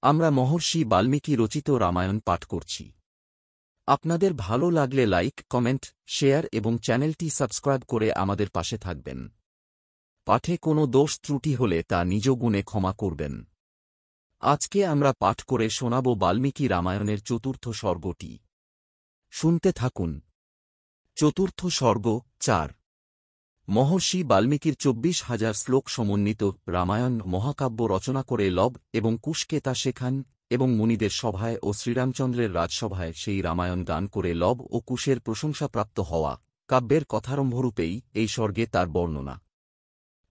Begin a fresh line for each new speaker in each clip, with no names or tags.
আমরা মহর্ষি বাল্মীকি রচিত রামায়ণ পাঠ করছি। আপনাদের ভালো লাগলে লাইক, কমেন্ট, শেয়ার এবং চ্যানেলটি সাবস্ক্রাইব করে আমাদের পাশে থাকবেন। পাঠে কোনো দোষ ত্রুটি হলে তা নিজ গুণে ক্ষমা করবেন। আজকে আমরা পাঠ করে শোনাব বাল্মীকি রামায়ণের চতুর্থ সর্গটি। শুনতে থাকুন। চতুর্থ সর্গ ৪। মহর্ষি বাল্মীকির ২৪,০০০ শ্লোক সমন্বিত রামায়ণ মহাকাব্য রচনা করে লব এবং কুশকে তা শেখান এবং মুনিদের সভায় ও শ্রীরামচন্দ্রের রাজসভায় সেই রামায়ণ গান করে লব ও কুশের প্রশংসাপ্রাপ্ত হওয়া কাব্যের কথারম্ভরূপেই এই স্বর্গে তার বর্ণনা।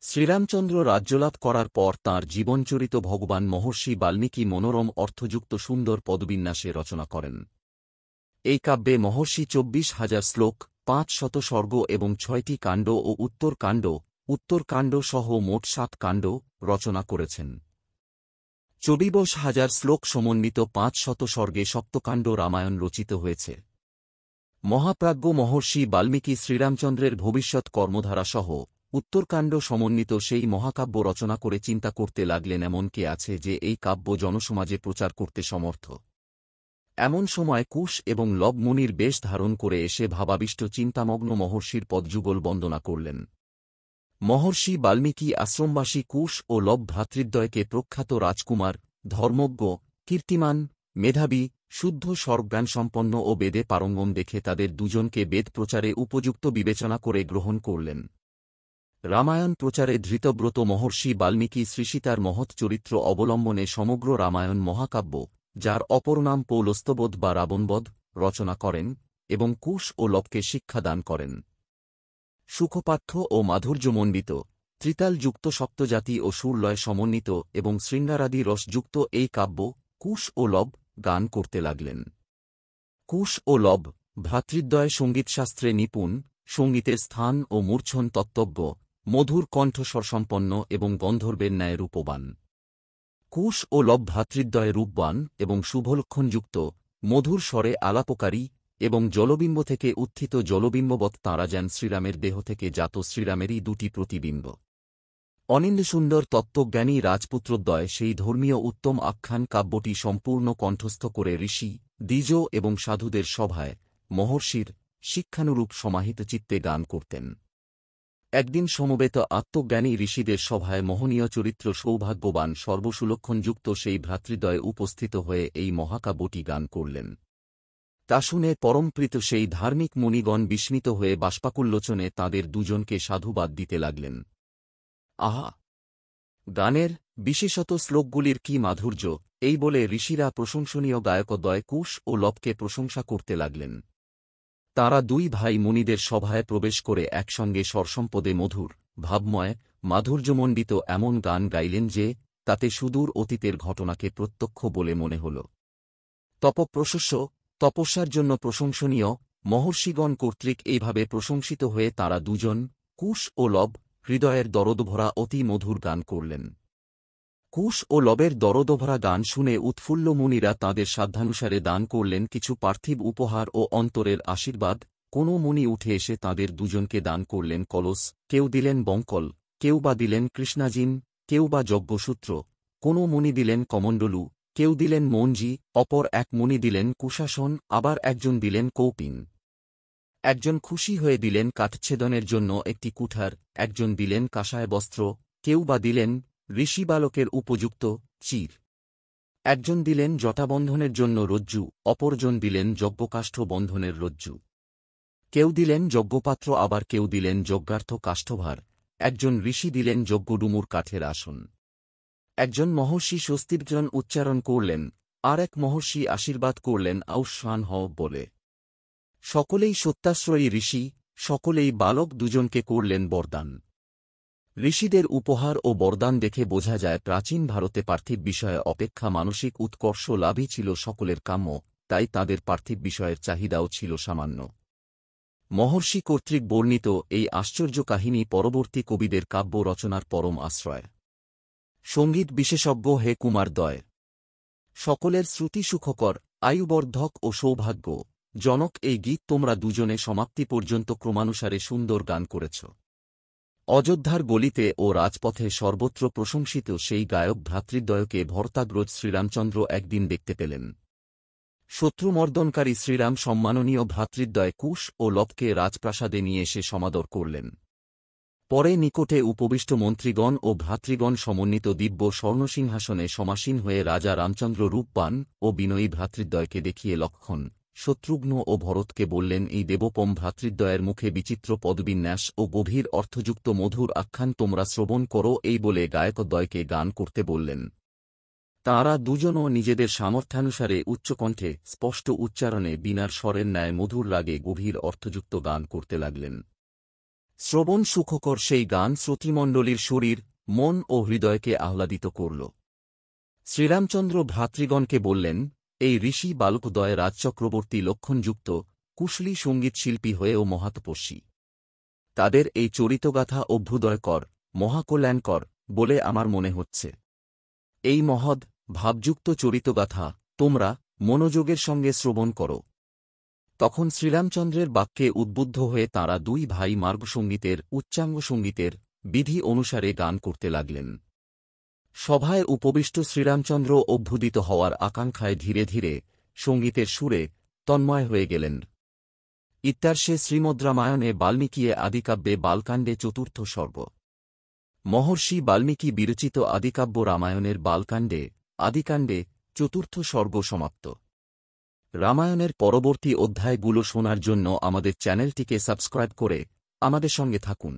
শ্রীরামচন্দ্র রাজ্যলাভ করার পর তাঁর জীবনচরিত ভগবান মহর্ষি বাল্মীকি মনোরম অর্থযুক্ত সুন্দর পদবিন্যাসে রচনা করেন। এই কাব্যে মহর্ষি ২৪,০০০ শ্লোক, ৫০০ সর্গ এবং ৬টি কাণ্ড ও উত্তরকাণ্ড সহ মোট ৭ কাণ্ড রচনা করেছেন। ২৪,০০০ শ্লোক সমন্বিত ৫০০ সর্গে সপ্তকাণ্ড রামায়ণ রচিত হয়েছে। মহাপ্রাজ্ঞ মহর্ষি বাল্মীকি শ্রীরামচন্দ্রের ভবিষ্যৎ কর্মধারা সহ উত্তরকাণ্ড সমন্বিত সেই মহাকাব্য রচনা করে চিন্তা করতে লাগলেন এমন কে আছে যে এই কাব্য জনসমাজে প্রচার করতে সমর্থ। এমন সময় কুশ এবং লব মুনির বেশ ধারণ করে এসে ভাবাবিষ্ট চিন্তামগ্ন মহর্ষির পদযুগল বন্দনা করলেন। মহর্ষি বাল্মীকি আশ্রমবাসী কুশ ও লব ভ্রাতৃদ্বয়কে প্রখ্যাত রাজকুমার, ধর্মজ্ঞ, কীর্তিমান, মেধাবী, শুদ্ধ স্বর্গজ্ঞানসম্পন্ন ও বেদে পারঙ্গম দেখে তাদের দুজনকে বেদ প্রচারে উপযুক্ত বিবেচনা করে গ্রহণ করলেন। রামায়ণ প্রচারে ধৃতব্রত মহর্ষি বাল্মীকি শ্রীসীতার মহৎ চরিত্র অবলম্বনে সমগ্র রামায়ণ মহাকাব্য, যার অপর নাম পৌলস্ত্যবধ বা রাবণবধ, রচনা করেন এবং কুশ ও লবকে শিক্ষাদান করেন। সুখপাঠ্য ও মাধুর্যমণ্ডিত, ত্রিতালযুক্ত সপ্তজাতি ও সুরলয় সমন্বিত এবং শৃঙ্গারাদি রসযুক্ত এই কাব্য কুশ ও লব গান করতে লাগলেন। কুশ ও লব ভ্রাতৃদ্বয় সঙ্গীতশাস্ত্রে নিপুণ, সঙ্গীতের স্থান ও মূর্ছন তত্ত্বজ্ঞ, মধুর কণ্ঠস্বরসম্পন্ন এবং গন্ধর্বের ন্যায় রূপবান। কুশ ও লব ভ্রাতৃদ্বয় রূপবান এবং শুভলক্ষণযুক্ত, মধুর স্বরে আলাপকারী এবং জলবিম্ব থেকে উত্থিত জলবিম্ববৎ তাঁরা যেন শ্রীরামের দেহ থেকে জাত শ্রীরামেরই দুটি প্রতিবিম্ব। অনিন্দ্যসুন্দর তত্ত্বজ্ঞানী রাজপুত্রদ্বয় সেই ধর্মীয় উত্তম আখ্যান কাব্যটি সম্পূর্ণ কণ্ঠস্থ করে ঋষি, দ্বিজ এবং সাধুদের সভায় মহর্ষির শিক্ষানুরূপ সমাহিত চিত্তে গান করতেন। একদিন সমবেত আত্মজ্ঞানী ঋষিদের সভায় মোহনীয় চরিত্র সৌভাগ্যবান সর্বসুলক্ষণযুক্ত সেই ভ্রাতৃদ্বয় উপস্থিত হয়ে এই মহাকাব্যটি গান করলেন। তা শুনে পরমপ্রীত সেই ধার্মিক মুনিগণ বিস্মিত হয়ে বাষ্পাকুল্লোচনে তাঁদের দুজনকে সাধুবাদ দিতে লাগলেন। আহা! গানের, বিশেষত শ্লোকগুলির কি মাধুর্য, এই বলে ঋষিরা প্রশংসনীয় গায়কদ্বয় কুশ ও লবকে প্রশংসা করতে লাগলেন। তাঁরা দুই ভাই মুনিদের সভায় প্রবেশ করে একসঙ্গে স্বরসম্পদে মধুর, ভাবময়, মাধুর্যমণ্ডিত এমন গান গাইলেন যে তাতে সুদূর অতীতের ঘটনাকে প্রত্যক্ষ বলে মনে হল। তপস্যার জন্য প্রশংসনীয় মহর্ষিগণ কর্তৃক এইভাবে প্রশংসিত হয়ে তাঁরা দুজন, কুশ ও লব, হৃদয়ের দরদভরা অতি মধুর গান করলেন। কুশ ও লবের দরদভরা গান শুনে উৎফুল্ল মুনিরা তাঁদের সাধ্যানুসারে দান করলেন কিছু পার্থিব উপহার ও অন্তরের আশীর্বাদ। কোনো মুনি উঠে এসে তাঁদের দুজনকে দান করলেন কলস, কেউ দিলেন বঙ্কল, কেউ বা দিলেন কৃষ্ণাজিন, কেউ বা যজ্ঞসূত্র, কোনো মুনি দিলেন কমণ্ডলু, কেউ দিলেন মঞ্জি, অপর এক মুনি দিলেন কুশাসন, আবার একজন দিলেন কৌপিন। একজন খুশি হয়ে দিলেন কাঠচ্ছেদনের জন্য একটি কুঠার, একজন দিলেন কাষায় বস্ত্র, কেউ বা দিলেন ঋষিবালকের উপযুক্ত চির। একজন দিলেন জটাবন্ধনের জন্য রজ্জু, অপরজন দিলেন যজ্ঞকাষ্ঠ বন্ধনের রজ্জু। কেউ দিলেন যজ্ঞপাত্র, আবার কেউ দিলেন যজ্ঞার্থ কাষ্ঠভার, একজন ঋষি দিলেন যজ্ঞডুমুর কাঠের আসন। একজন মহর্ষি স্বস্তিবচন উচ্চারণ করলেন, আর এক মহর্ষি আশীর্বাদ করলেন আউঃসান হও বলে। সকলেই সত্যাশ্রয়ী ঋষি, সকলেই বালক দুজনকে করলেন বরদান। ঋষিদের উপহার ও বরদান দেখে বোঝা যায় প্রাচীন ভারতে পার্থিব বিষয়ে অপেক্ষা মানসিক উৎকর্ষ লাভই ছিল সকলের কাম্য, তাই তাদের পার্থিব বিষয়ের চাহিদাও ছিল সামান্য। মহর্ষি কর্তৃক বর্ণিত এই আশ্চর্য কাহিনী পরবর্তী কবিদের কাব্য রচনার পরম আশ্রয়। সঙ্গীত বিশেষজ্ঞ হে কুমারদ্বয়, সকলের শ্রুতি সুখকর, আয়ুবর্ধক ও সৌভাগ্য জনক এই গীত তোমরা দুজনে সমাপ্তি পর্যন্ত ক্রমানুসারে সুন্দর গান করেছ। অযোধ্যার গলিতে ও রাজপথে সর্বত্র প্রশংসিত সেই গায়ক ভ্রাতৃদ্বয়কে ভরতাগ্রজ শ্রীরামচন্দ্র একদিন দেখতে পেলেন। শত্রুমর্দনকারী শ্রীরাম সম্মাননীয় ভ্রাতৃদ্বয় কুশ ও লবকে রাজপ্রাসাদে নিয়ে এসে সমাদর করলেন। পরে নিকটে উপবিষ্ট মন্ত্রীগণ ও ভ্রাতৃগণ সমন্বিত দিব্য স্বর্ণসিংহাসনে সমাসীন হয়ে রাজা রামচন্দ্র রূপবান ও বিনয়ী ভ্রাতৃদ্বয়কে দেখিয়ে লক্ষণ, শত্রুঘ্ন ও ভরতকে বললেন, এই দেবপম ভ্রাতৃদ্বয়ের মুখে বিচিত্র পদবিন্যাস ও গভীর অর্থযুক্ত মধুর আখ্যান তোমরা শ্রবণ করো। এই বলে গায়কদ্বয়কে গান করতে বললেন। তাঁরা দুজনও নিজেদের সামর্থ্যানুসারে উচ্চকণ্ঠে স্পষ্ট উচ্চারণে বীণার স্বরের ন্যায় মধুর রাগে গভীর অর্থযুক্ত গান করতে লাগলেন। শ্রবণ সুখকর সেই গান শ্রোতৃমণ্ডলীর শরীর, মন ও হৃদয়কে আহ্লাদিত করল। শ্রীরামচন্দ্র ভ্রাতৃগণকে বললেন, এই ঋষি বালকদ্বয় রাজচক্রবর্তী লক্ষণযুক্ত কুশলী সঙ্গীতশিল্পী হয়েও মহাতপস্বী। তাদের এই চরিতগাথা অভ্যুদয়কর, মহাকল্যাণকর বলে আমার মনে হচ্ছে। এই মহৎ ভাবযুক্ত চরিতগাথা তোমরা মনোযোগের সঙ্গে শ্রবণ করো। তখন শ্রীরামচন্দ্রের বাক্যে উদ্বুদ্ধ হয়ে তাঁরা দুই ভাই মার্গসঙ্গীতের উচ্চাঙ্গসঙ্গীতের বিধি অনুসারে গান করতে লাগলেন। সভায় উপবিষ্ট শ্রীরামচন্দ্র অভ্যুদিত হওয়ার আকাঙ্ক্ষায় ধীরে ধীরে সঙ্গীতের সুরে তন্ময় হয়ে গেলেন। ইত্যার্ষে শ্রীমদ্ রামায়ণে বাল্মীকিয়ে আদিকাব্যে বালকাণ্ডে চতুর্থ সর্গ। মহর্ষি বাল্মীকি বিরচিত আদিকাব্য রামায়ণের বালকাণ্ডে আদিকাণ্ডে চতুর্থ সর্গ সমাপ্ত। রামায়ণের পরবর্তী অধ্যায়গুলো শোনার জন্য আমাদের চ্যানেলটিকে সাবস্ক্রাইব করে আমাদের সঙ্গে থাকুন।